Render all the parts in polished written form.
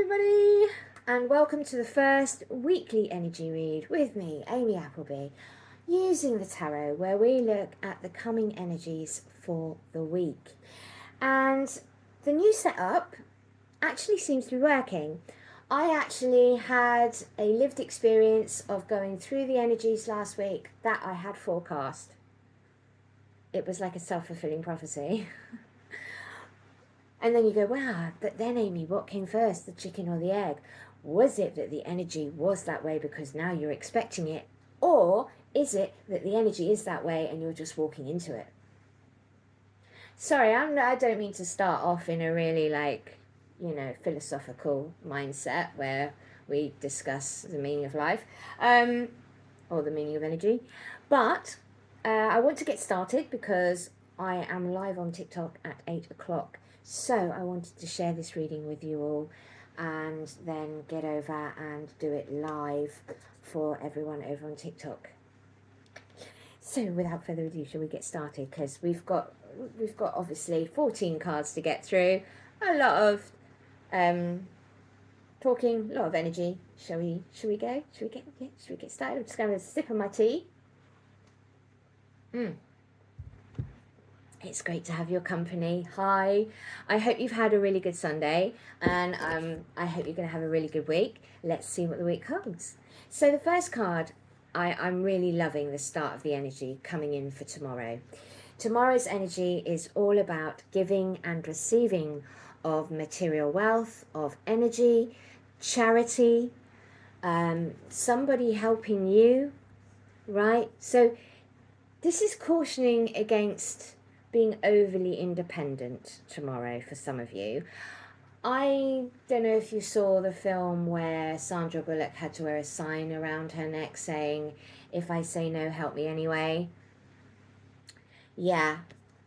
everybody, and welcome to the first weekly energy read with me, Amy Appleby, using the tarot, where we look at the coming energies for the week. And the new setup actually seems to be working. I actually had a lived experience of going through the energies last week that I had forecast. It was like a self-fulfilling prophecy. And then you go, wow, but then Amy, what came first, the chicken or the egg? Was it that the energy was that way because now you're expecting it? Or is it that the energy is that way and you're just walking into it? Sorry, I don't mean to start off in a really philosophical mindset where we discuss the meaning of life or the meaning of energy. But I want to get started because I am live on TikTok at 8 o'clock. So I wanted to share this reading with you all and then get over and do it live for everyone over on TikTok. So without further ado, shall we get started? Because we've got obviously 14 cards to get through, a lot of talking, a lot of energy. Shall we go? Should we get started? I'm just going to sip of my tea. It's great to have your company. Hi. I hope you've had a really good Sunday, and I hope you're going to have a really good week. Let's see what the week holds. So the first card, I'm really loving the start of the energy coming in for tomorrow. Tomorrow's energy is all about giving and receiving of material wealth, of energy, charity, somebody helping you, right? So this is cautioning against being overly independent tomorrow for some of you. I don't know if you saw the film where Sandra Bullock had to wear a sign around her neck saying, "If I say no, help me anyway." Yeah,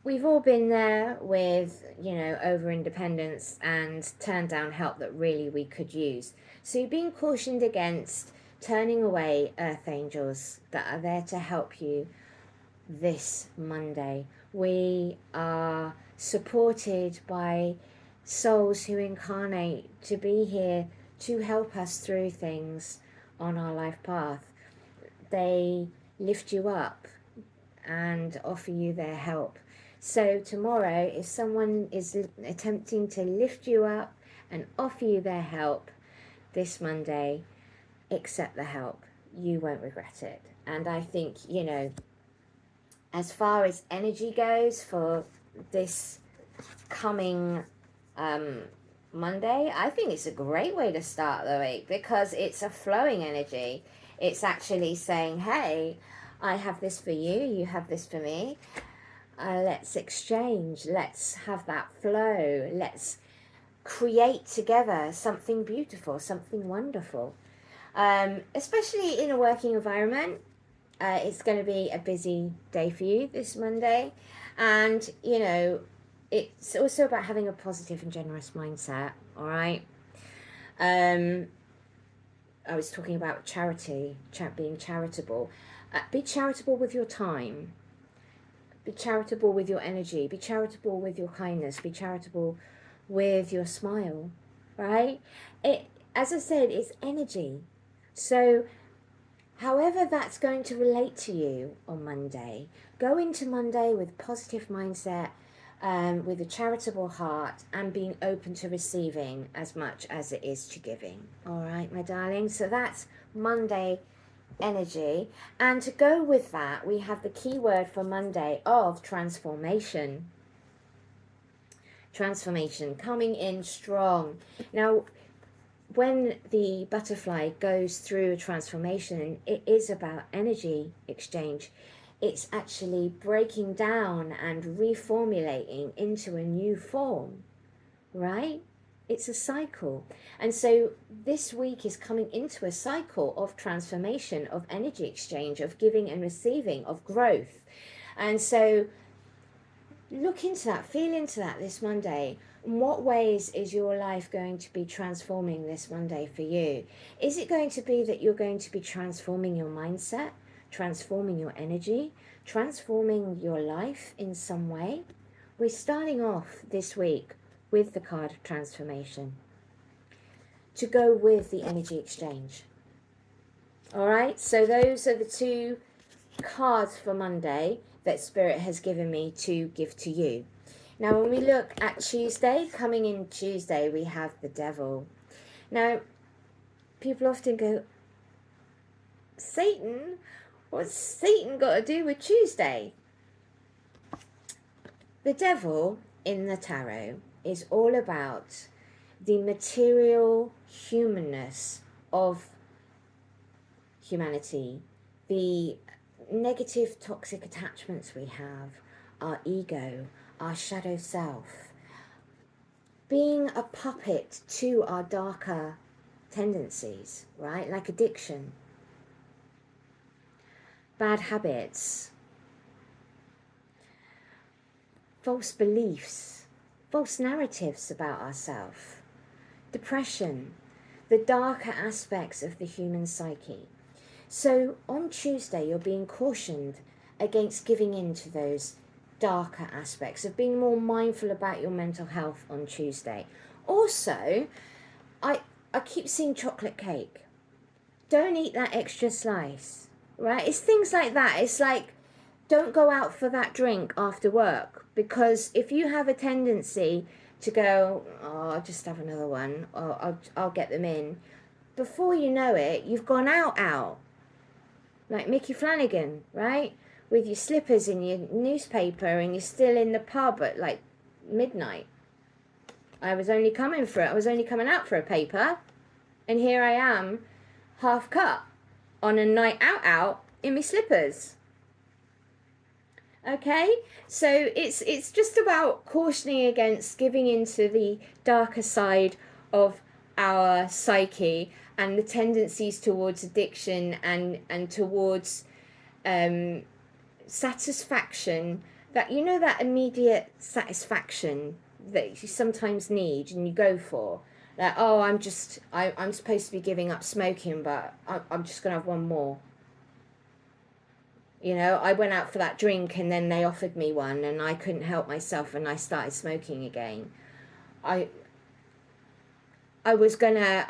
we've all been there with, over independence and turned down help that really we could use. So you're being cautioned against turning away earth angels that are there to help you this Monday. We are supported by souls who incarnate to be here to help us through things on our life path. They lift you up and offer you their help. So tomorrow, if someone is attempting to lift you up and offer you their help this Monday, accept the help. You won't regret it. And I think, as far as energy goes for this coming Monday, I think it's a great way to start the week because it's a flowing energy. It's actually saying, hey, I have this for you, you have this for me. Let's exchange. Let's have that flow. Let's create together something beautiful, something wonderful. Especially in a working environment. It's going to be a busy day for you this Monday. And, it's also about having a positive and generous mindset, all right? I was talking about charity, being charitable. Be charitable with your time. Be charitable with your energy. Be charitable with your kindness. Be charitable with your smile, right? As I said, it's energy. So however that's going to relate to you on Monday, go into Monday with positive mindset, with a charitable heart, and being open to receiving as much as it is to giving. All right, my darling? So that's Monday energy. And to go with that, we have the key word for Monday of transformation. Transformation, coming in strong. Now, when the butterfly goes through a transformation, it is about energy exchange. It's actually breaking down and reformulating into a new form, right? It's a cycle. And so this week is coming into a cycle of transformation, of energy exchange, of giving and receiving, of growth. And so look into that, feel into that this Monday. In what ways is your life going to be transforming this Monday for you? Is it going to be that you're going to be transforming your mindset, transforming your energy, transforming your life in some way? We're starting off this week with the card of transformation. to go with the energy exchange. All right, so those are the two cards for Monday that Spirit has given me to give to you. Now, when we look at Tuesday, coming in Tuesday, we have the Devil. Now, people often go, Satan? What's Satan got to do with Tuesday? The Devil in the tarot is all about the material humanness of humanity, the negative toxic attachments we have, our ego, our shadow self, being a puppet to our darker tendencies, right? Like addiction, bad habits, false beliefs, false narratives about ourselves, depression, the darker aspects of the human psyche. So on Tuesday, you're being cautioned against giving in to those darker aspects, of being more mindful about your mental health on Tuesday. Also, I keep seeing chocolate cake. Don't eat that extra slice, right? It's things like that. It's like, don't go out for that drink after work, because if you have a tendency to go, oh, I'll just have another one, or I'll get them in, before you know it, you've gone out. Like Mickey Flanagan, right? With your slippers and your newspaper, and you're still in the pub at like midnight. I was only coming out for a paper, and here I am, half cut, on a night out in my slippers. Okay, so it's just about cautioning against giving into the darker side of our psyche and the tendencies towards addiction and towards satisfaction, that, you know, that immediate satisfaction that you sometimes need and you go for. Like, oh, I'm supposed to be giving up smoking, but I'm just going to have one more. You know, I went out for that drink and then they offered me one and I couldn't help myself and I started smoking again. I was gonna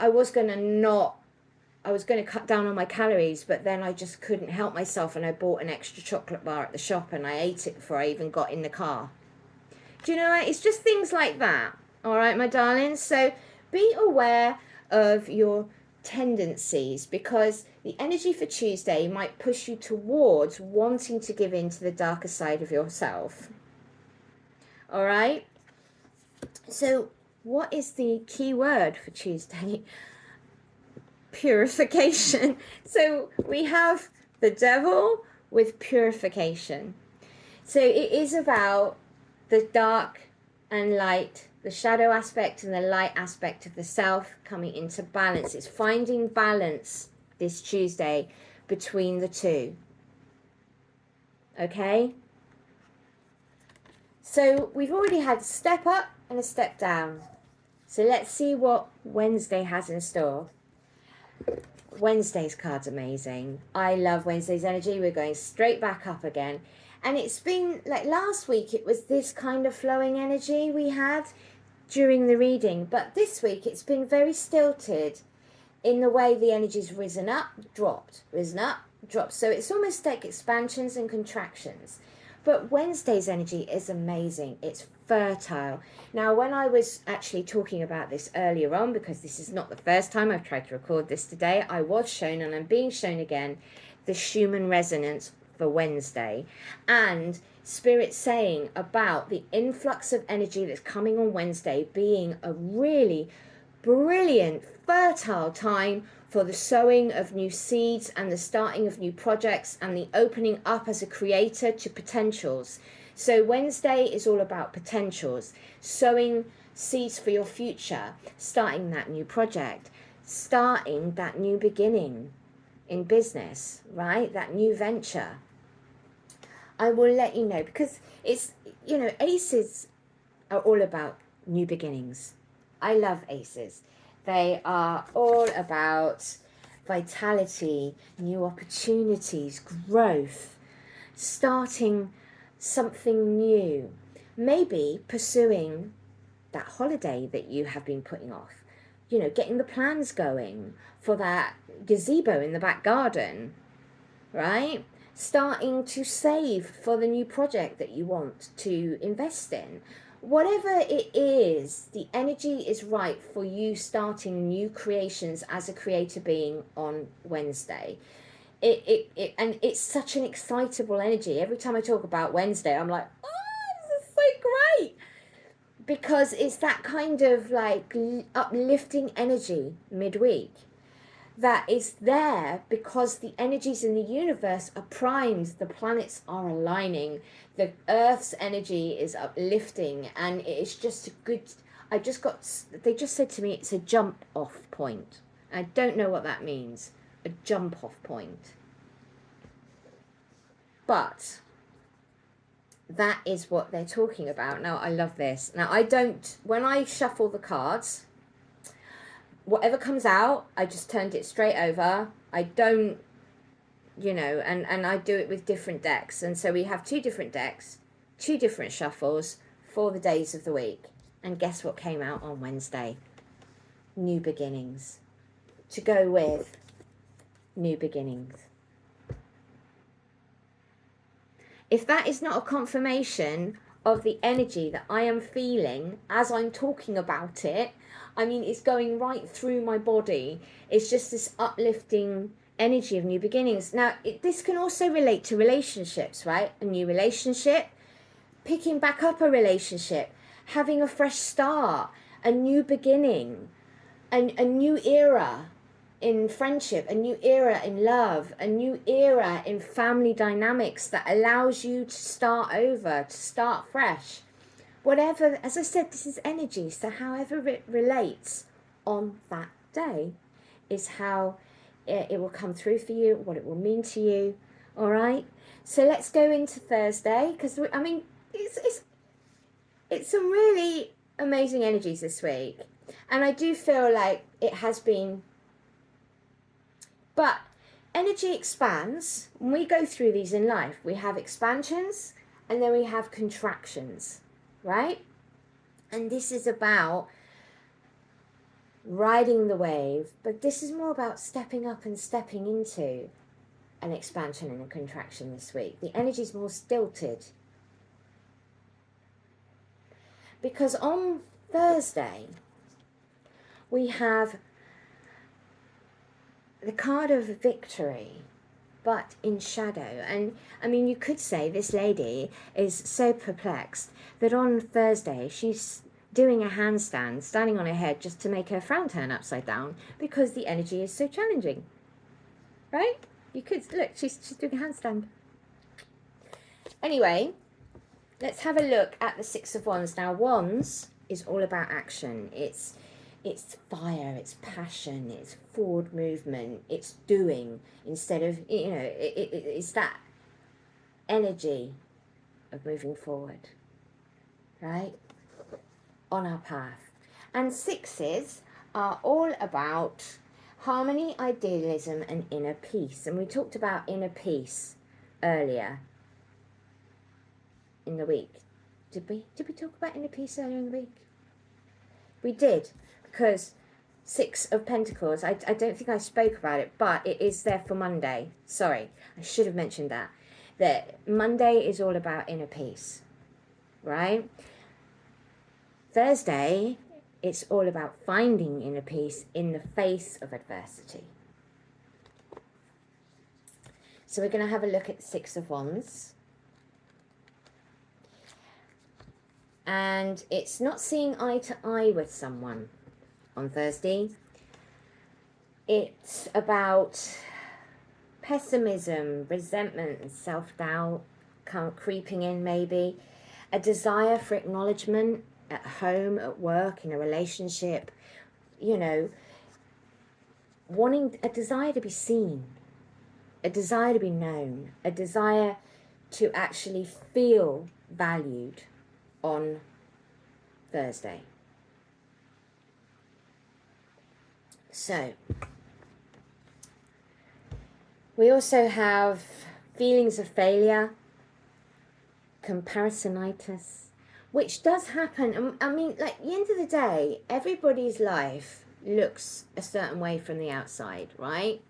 cut down on my calories, but then I just couldn't help myself and I bought an extra chocolate bar at the shop and I ate it before I even got in the car. Do you know what? It's just things like that. All right, my darlings. So be aware of your tendencies, because the energy for Tuesday might push you towards wanting to give in to the darker side of yourself. All right. So what is the key word for Tuesday? Purification. So we have the Devil with purification. So it is about the dark and light, the shadow aspect and the light aspect of the self coming into balance. It's finding balance this Tuesday between the two. Okay? So we've already had a step up and a step down. So let's see what Wednesday has in store. Wednesday's card's amazing. I love Wednesday's energy. We're going straight back up again. And it's been, like last week, it was this kind of flowing energy we had during the reading. But this week, it's been very stilted in the way the energy's risen up, dropped, risen up, dropped. So it's almost like expansions and contractions. But Wednesday's energy is amazing. It's fertile. Now, when I was actually talking about this earlier on, because this is not the first time I've tried to record this today, I was shown, and I'm being shown again, the Schumann resonance for Wednesday, and Spirit saying about the influx of energy that's coming on Wednesday being a really brilliant, fertile time for the sowing of new seeds and the starting of new projects and the opening up as a creator to potentials. So Wednesday is all about potentials, sowing seeds for your future, starting that new project, starting that new beginning in business, right? That new venture. I will let you know, because it's, you know, aces are all about new beginnings. I love aces. They are all about vitality, new opportunities, growth, starting something new, maybe pursuing that holiday that you have been putting off, getting the plans going for that gazebo in the back garden, right? Starting to save for the new project that you want to invest in. Whatever it is, the energy is right for you starting new creations as a creator being on Wednesday. And it's such an excitable energy. Every time I talk about Wednesday, I'm like, oh, this is so great. Because it's that kind of like uplifting energy midweek that is there because the energies in the universe are primed, the planets are aligning, the Earth's energy is uplifting, and it's just a good. They just said to me it's a jump off point. I don't know what that means, a jump off point. But that is what they're talking about. Now, I love this. Now, when I shuffle the cards, whatever comes out, I just turned it straight over. I don't, and I do it with different decks. And so we have 2 different decks, 2 different shuffles for the days of the week. And guess what came out on Wednesday? New beginnings. To go with new beginnings. If that is not a confirmation of the energy that I am feeling as I'm talking about it, I mean, it's going right through my body. It's just this uplifting energy of new beginnings. Now, this can also relate to relationships, right? A new relationship, picking back up a relationship, having a fresh start, a new beginning, a new era in friendship, a new era in love, a new era in family dynamics that allows you to start over, to start fresh. Whatever, as I said, this is energy, so however it relates on that day is how it will come through for you, what it will mean to you. All right, so let's go into Thursday, because I mean it's some really amazing energies this week, and I do feel like it has been. But energy expands. When we go through these in life, we have expansions and then we have contractions, right? And this is about riding the wave, but this is more about stepping up and stepping into an expansion and a contraction this week. The energy is more stilted. Because on Thursday, we have the card of victory, but in shadow. And I mean, you could say this lady is so perplexed that on Thursday she's doing a handstand, standing on her head just to make her frown turn upside down because the energy is so challenging. Right? You could look, she's doing a handstand. Anyway, let's have a look at the 6 of Wands. Now, Wands is all about action. It's fire, it's passion, it's forward movement, it's doing instead of, it's that energy of moving forward, right, on our path. And 6s are all about harmony, idealism, and inner peace. And we talked about inner peace earlier in the week. Did we talk about inner peace earlier in the week? We did. Because 6 of Pentacles, I don't think I spoke about it, but it is there for Monday. Sorry, I should have mentioned that. That Monday is all about inner peace, right? Thursday, it's all about finding inner peace in the face of adversity. So we're going to have a look at the 6 of Wands. And it's not seeing eye to eye with someone on Thursday. It's about pessimism, resentment, and self-doubt creeping in, maybe. A desire for acknowledgement at home, at work, in a relationship. Wanting a desire to be seen, a desire to be known, a desire to actually feel valued on Thursday. So, we also have feelings of failure, comparisonitis, which does happen. I mean, like, at the end of the day, everybody's life looks a certain way from the outside, right?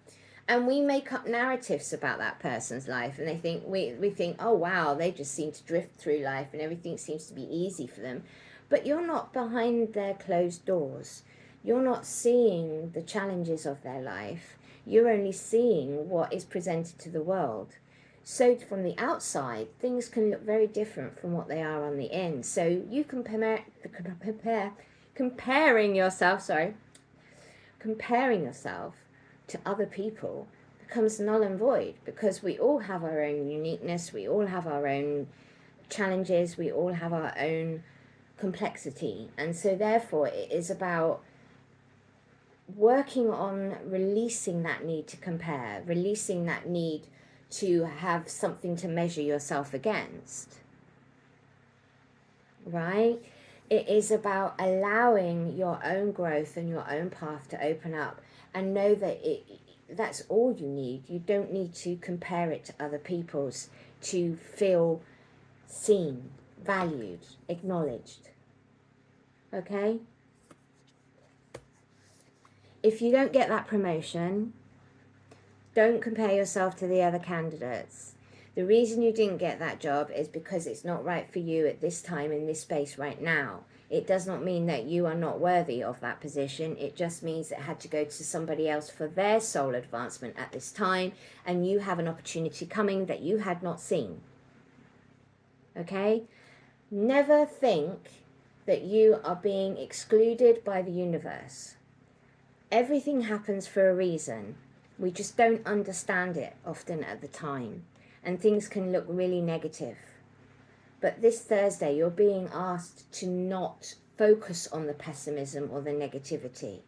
And we make up narratives about that person's life, and they think we think, oh wow, they just seem to drift through life and everything seems to be easy for them. But you're not behind their closed doors. You're not seeing the challenges of their life. You're only seeing what is presented to the world. So from the outside, things can look very different from what they are on the in. So you can comparing yourself to other people becomes null and void, because we all have our own uniqueness, we all have our own challenges, we all have our own complexity. And so therefore it is about working on releasing that need to compare, releasing that need to have something to measure yourself against, right? It is about allowing your own growth and your own path to open up, and know that that's all you need. You don't need to compare it to other people's to feel seen, valued, acknowledged. Okay? If you don't get that promotion, don't compare yourself to the other candidates. The reason you didn't get that job is because it's not right for you at this time in this space right now. It does not mean that you are not worthy of that position. It just means it had to go to somebody else for their soul advancement at this time, and you have an opportunity coming that you had not seen. Okay? Never think that you are being excluded by the universe. Everything happens for a reason. We just don't understand it often at the time, and things can look really negative. But this Thursday, you're being asked to not focus on the pessimism or the negativity,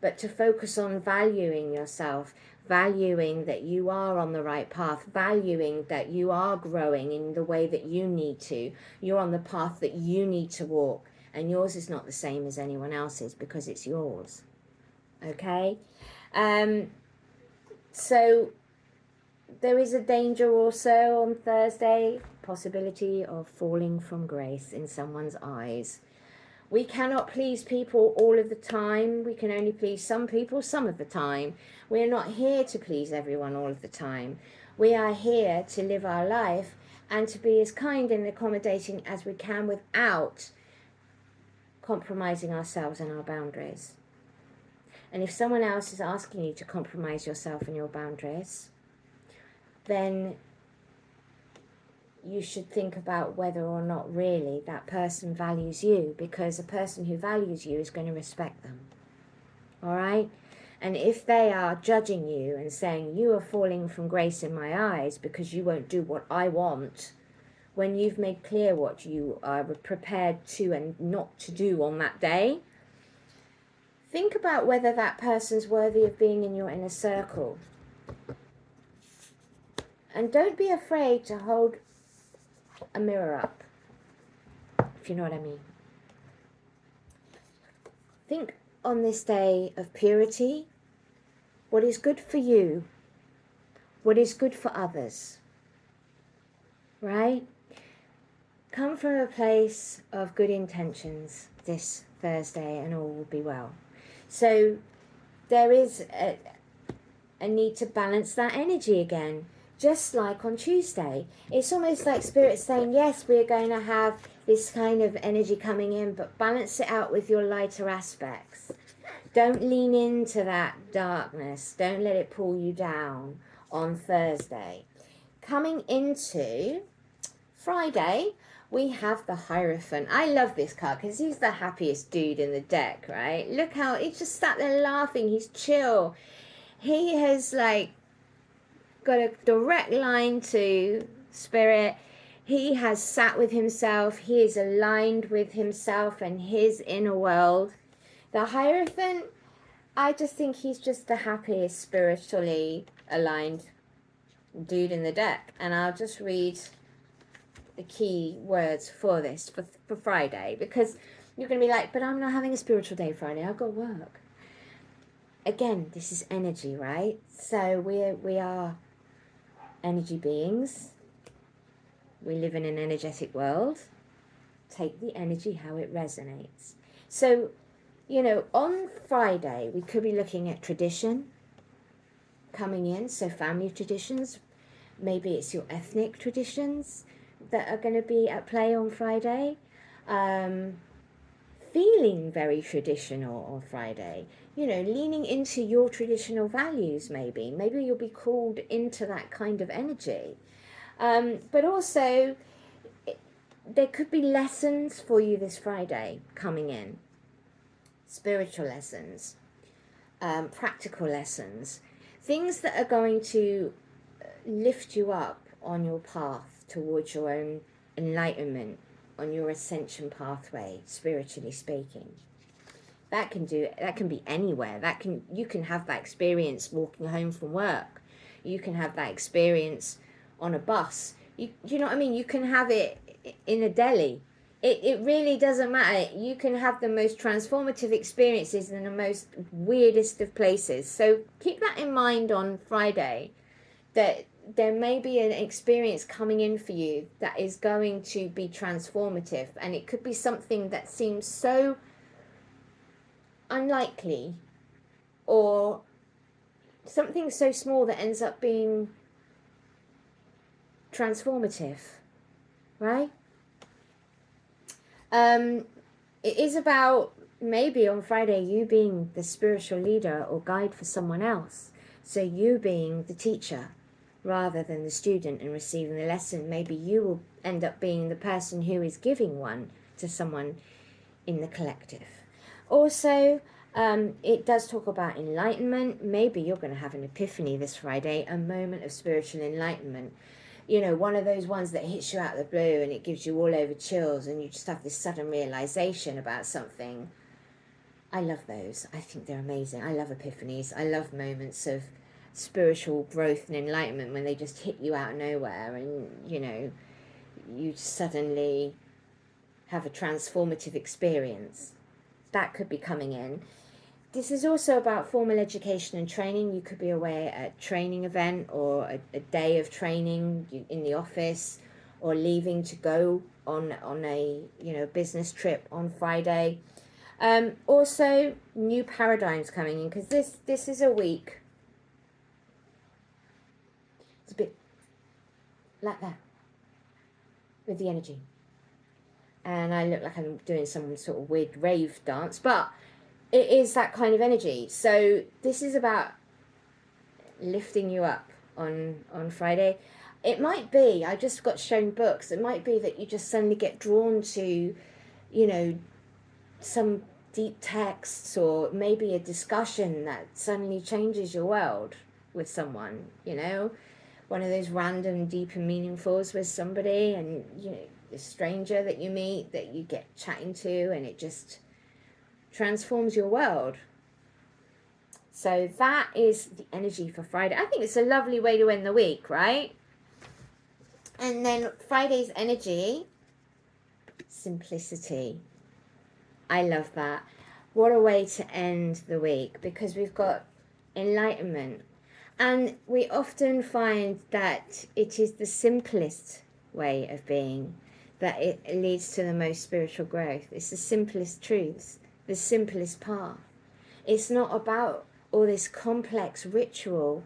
but to focus on valuing yourself, valuing that you are on the right path, valuing that you are growing in the way that you need to. You're on the path that you need to walk, and yours is not the same as anyone else's because it's yours. Okay? So there is a danger also on Thursday, possibility of falling from grace in someone's eyes. We cannot please people all of the time. We can only please some people some of the time. We are not here to please everyone all of the time. We are here to live our life and to be as kind and accommodating as we can without compromising ourselves and our boundaries. And if someone else is asking you to compromise yourself and your boundaries, then you should think about whether or not really that person values you, because a person who values you is going to respect them. All right? And if they are judging you and saying you are falling from grace in my eyes because you won't do what I want, when you've made clear what you are prepared to and not to do on that day, think about whether that person's worthy of being in your inner circle. And don't be afraid to hold a mirror up, if you know what I mean. Think on this day of purity, what is good for you, what is good for others, right? Come from a place of good intentions this Thursday and all will be well. So there is a need to balance that energy again. Just like on Tuesday, it's almost like Spirit saying, yes, we're going to have this kind of energy coming in, but balance it out with your lighter aspects. Don't lean into that darkness. Don't let it pull you down on Thursday. Coming into Friday, we have the Hierophant. I love this card because he's the happiest dude in the deck, right? Look how he's just sat there laughing. He's chill. He has got a direct line to Spirit. He has sat with himself. He is aligned with himself and his inner world. The Hierophant, I just think he's just the happiest spiritually aligned dude in the deck. And I'll just read the key words for this for Friday, because you're going to be like, but I'm not having a spiritual day Friday. I've got work. Again, this is energy, right? So we are energy beings. We live in an energetic world. Take the energy how it resonates. So You know, on Friday, we could be looking at tradition coming in. So family traditions, maybe it's your ethnic traditions that are going to be at play on Friday. Feeling very traditional on Friday, you know, leaning into your traditional values, maybe you'll be called into that kind of energy. But also, there could be lessons for you this Friday coming in, spiritual lessons, practical lessons, things that are going to lift you up on your path towards your own enlightenment, on your ascension pathway, spiritually speaking. That can be anywhere. You can have that experience walking home from work. You can have that experience on a bus. You know what I mean? You can have it in a deli. It really doesn't matter. You can have the most transformative experiences in the most weirdest of places. So keep that in mind on Friday, that there may be an experience coming in for you that is going to be transformative, and it could be something that seems so unlikely, or something so small that ends up being transformative, right? It is about maybe on Friday you being the spiritual leader or guide for someone else. So you being the teacher rather than the student and receiving the lesson. Maybe you will end up being the person who is giving one to someone in the collective. Also, it does talk about enlightenment. Maybe you're going to have an epiphany this Friday, a moment of spiritual enlightenment. You know, one of those ones that hits you out of the blue and it gives you all over chills and you just have this sudden realization about something. I love those. I think they're amazing. I love epiphanies. I love moments of spiritual growth and enlightenment when they just hit you out of nowhere and, you know, you suddenly have a transformative experience. That could be coming in. This is also about formal education and training. You could be away at a training event or a day of training in the office, or leaving to go on a, you know, business trip on Friday. Also, new paradigms coming in, because this is a week. It's a bit like that with the energy. And I look like I'm doing some sort of weird rave dance, but it is that kind of energy. So this is about lifting you up on Friday. It might be, I just got shown books, it might be that you just suddenly get drawn to, you know, some deep texts, or maybe a discussion that suddenly changes your world with someone, you know, one of those random deep and meaningfuls with somebody, and, you know, a stranger that you meet that you get chatting to, and it just transforms your world. So that is the energy for Friday. I think it's a lovely way to end the week, right? And then Friday's energy, simplicity. I love that. What a way to end the week, because we've got enlightenment. And we often find that it is the simplest way of being that it leads to the most spiritual growth. It's the simplest truths, the simplest path. It's not about all this complex ritual.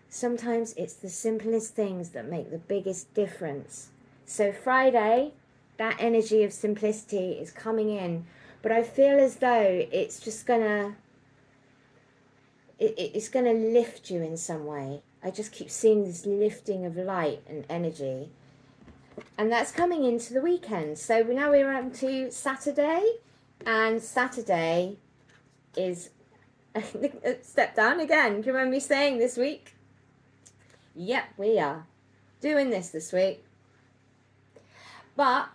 Sometimes it's the simplest things that make the biggest difference. So Friday, that energy of simplicity is coming in, but I feel as though it's just gonna it's gonna lift you in some way. I just keep seeing this lifting of light and energy, and that's coming into the weekend. So now we're on to Saturday, and Saturday is step down again. Do you remember me saying this week? Yep, we are doing this week. But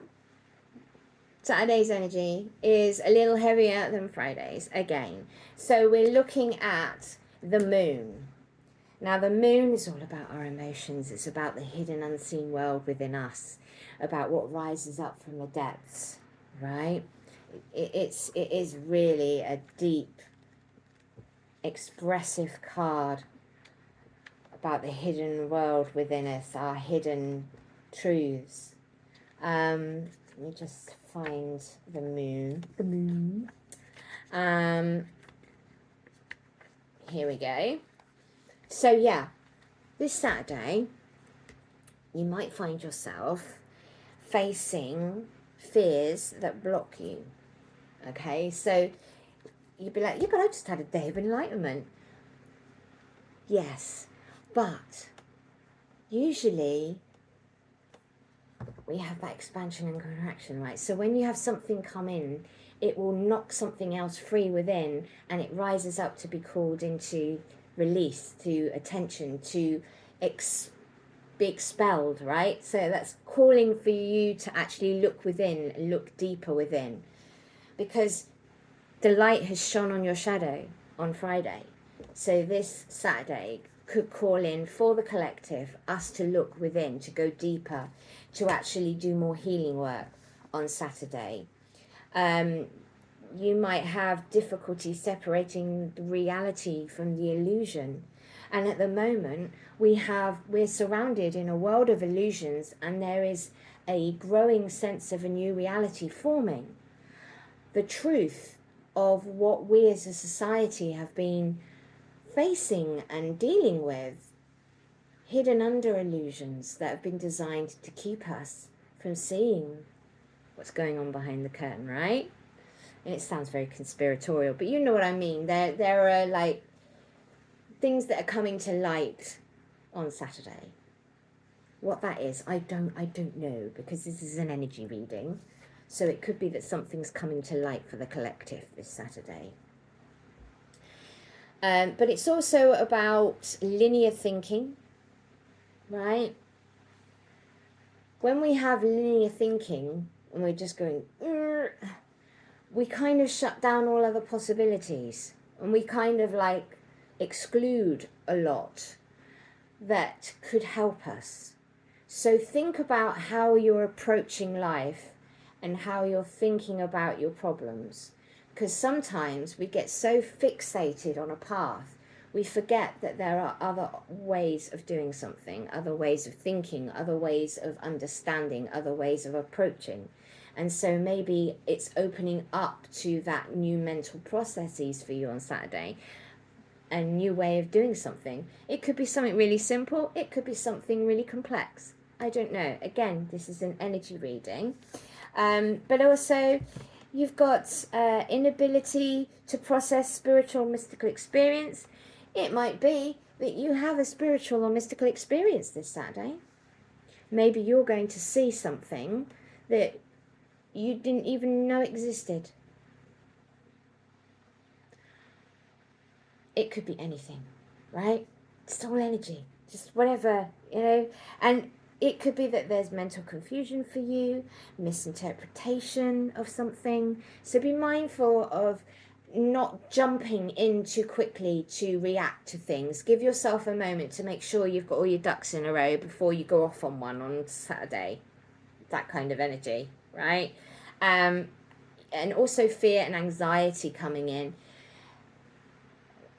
Saturday's energy is a little heavier than Friday's again. So we're looking at the moon. Now the moon is all about our emotions. It's about the hidden, unseen world within us, about what rises up from the depths, right? It is really a deep, expressive card about the hidden world within us, our hidden truths. Let me just find the moon. Here we go. So yeah, this Saturday, you might find yourself facing fears that block you. Okay, so you'd be like, yeah, but I just had a day of enlightenment. Yes, but usually we have that expansion and contraction, right? So when you have something come in, it will knock something else free within, and it rises up to be called into release, to attention, to be expelled, right? So that's calling for you to actually look within, look deeper within, because the light has shone on your shadow on Friday. So this Saturday could call in for the collective, us to look within, to go deeper, to actually do more healing work on Saturday. You might have difficulty separating the reality from the illusion. And at the moment, we're surrounded in a world of illusions, and there is a growing sense of a new reality forming. The truth of what we as a society have been facing and dealing with, hidden under illusions that have been designed to keep us from seeing what's going on behind the curtain, right? And it sounds very conspiratorial, but you know what I mean. There are like things that are coming to light on Saturday. What that is, I don't know, because this is an energy reading. So it could be that something's coming to light for the collective this Saturday. But it's also about linear thinking, right? When we have linear thinking and we're just going, we kind of shut down all other possibilities, and we kind of like exclude a lot that could help us. So think about how you're approaching life and how you're thinking about your problems. Because sometimes we get so fixated on a path, we forget that there are other ways of doing something, other ways of thinking, other ways of understanding, other ways of approaching. And so maybe it's opening up to that new mental processes for you on Saturday, a new way of doing something. It could be something really simple, it could be something really complex. I don't know. Again, this is an energy reading. But also, you've got inability to process spiritual mystical experience. It might be that you have a spiritual or mystical experience this Saturday. Maybe you're going to see something that you didn't even know existed. It could be anything, right? It's all energy, just whatever, you know. And it could be that there's mental confusion for you, misinterpretation of something. So be mindful of not jumping in too quickly to react to things. Give yourself a moment to make sure you've got all your ducks in a row before you go off on one on Saturday. That kind of energy, right? And also fear and anxiety coming in.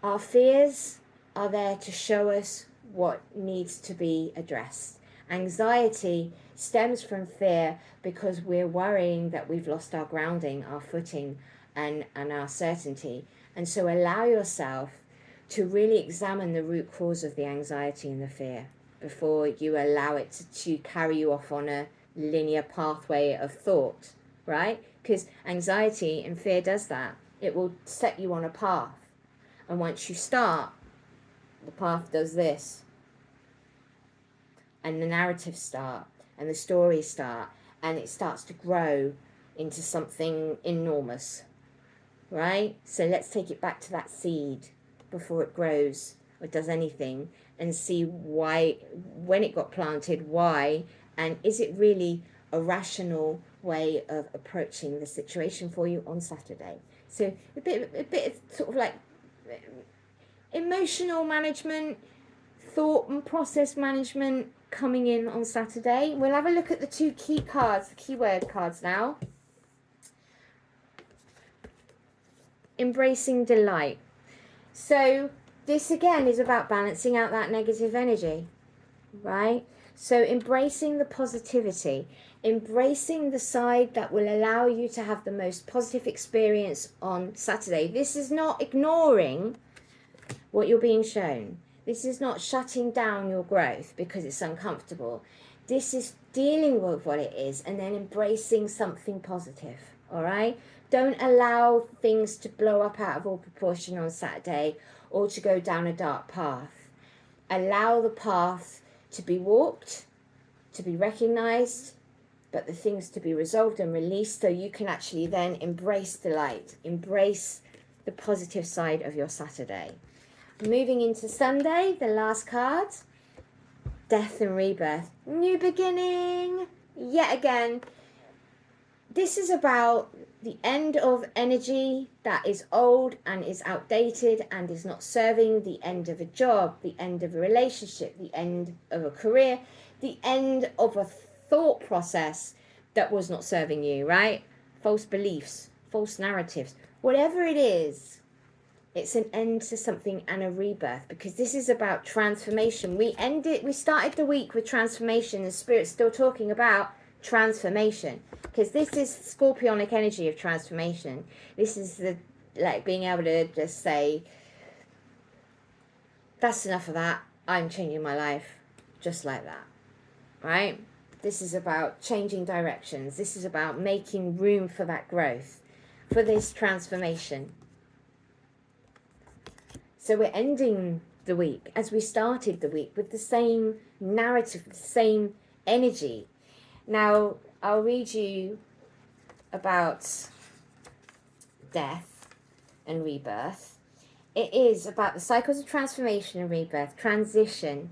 Our fears are there to show us what needs to be addressed. Anxiety stems from fear because we're worrying that we've lost our grounding, our footing, and our certainty. And so allow yourself to really examine the root cause of the anxiety and the fear before you allow it to carry you off on a linear pathway of thought, right? Because anxiety and fear does that. It will set you on a path. And once you start, the path does this. And the narratives start, and the stories start, and it starts to grow into something enormous, right? So let's take it back to that seed before it grows or does anything, and see why, when it got planted, why, and is it really a rational way of approaching the situation for you on Saturday? So a bit of sort of like emotional management, thought and process management coming in on Saturday. We'll have a look at the two key cards, the keyword cards now. Embracing delight. So this again is about balancing out that negative energy, right? So embracing the positivity, embracing the side that will allow you to have the most positive experience on Saturday. This is not ignoring what you're being shown. This is not shutting down your growth because it's uncomfortable. This is dealing with what it is and then embracing something positive, all right? Don't allow things to blow up out of all proportion on Saturday or to go down a dark path. Allow the path to be walked, to be recognized, but the things to be resolved and released so you can actually then embrace the light, embrace the positive side of your Saturday. Moving into Sunday, the last card, death and rebirth. New beginning, yet again. This is about the end of energy that is old and is outdated and is not serving, the end of a job, the end of a relationship, the end of a career, the end of a thought process that was not serving you, right? False beliefs, false narratives, whatever it is. It's an end to something and a rebirth, because this is about transformation. We started the week with transformation, and Spirit's still talking about transformation, because this is scorpionic energy of transformation. This is the being able to just say, that's enough of that. I'm changing my life just like that, right? This is about changing directions. This is about making room for that growth, for this transformation. So we're ending the week as we started the week with the same narrative, the same energy. Now, I'll read you about death and rebirth. It is about the cycles of transformation and rebirth, transitioning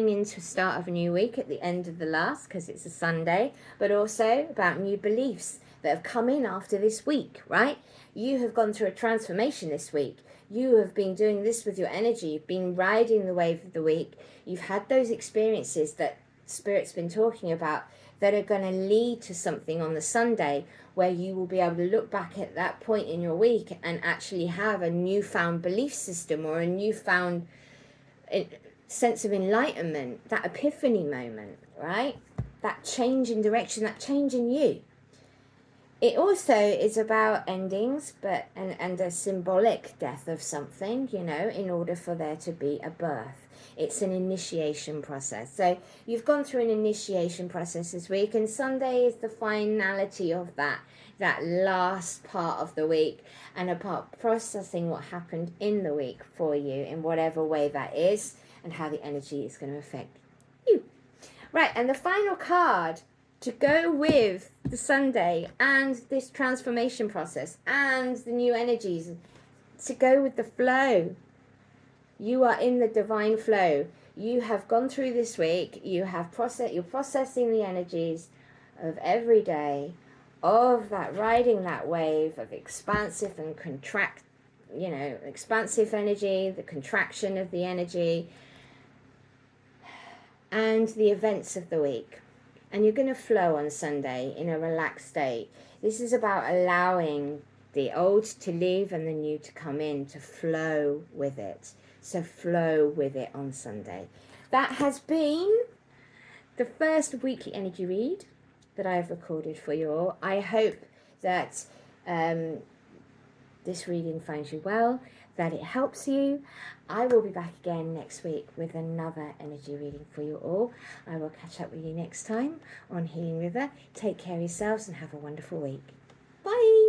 into the start of a new week at the end of the last, because it's a Sunday, but also about new beliefs that have come in after this week, right? You have gone through a transformation this week. You have been doing this with your energy. You've been riding the wave of the week. You've had those experiences that Spirit's been talking about that are going to lead to something on the Sunday where you will be able to look back at that point in your week and actually have a newfound belief system or a newfound sense of enlightenment, that epiphany moment, right? That change in direction, that change in you. It also is about endings, but and a symbolic death of something, in order for there to be a birth. It's an initiation process. So you've gone through an initiation process this week, and Sunday is the finality of that last part of the week, and about processing what happened in the week for you in whatever way that is, and how the energy is going to affect you. Right, and the final card to go with the Sunday and this transformation process and the new energies, to go with the flow. You are in the divine flow. You have gone through this week. You're processing the energies of every day, of that riding that wave of expansive and expansive energy, the contraction of the energy, and the events of the week. And you're going to flow on Sunday in a relaxed state. This is about allowing the old to leave and the new to come in, to flow with it. So flow with it on Sunday. That has been the first weekly energy read that I have recorded for you all. I hope that this reading finds you well, that it helps you. I will be back again next week with another energy reading for you all. I will catch up with you next time on Healing River. Take care of yourselves and have a wonderful week. Bye.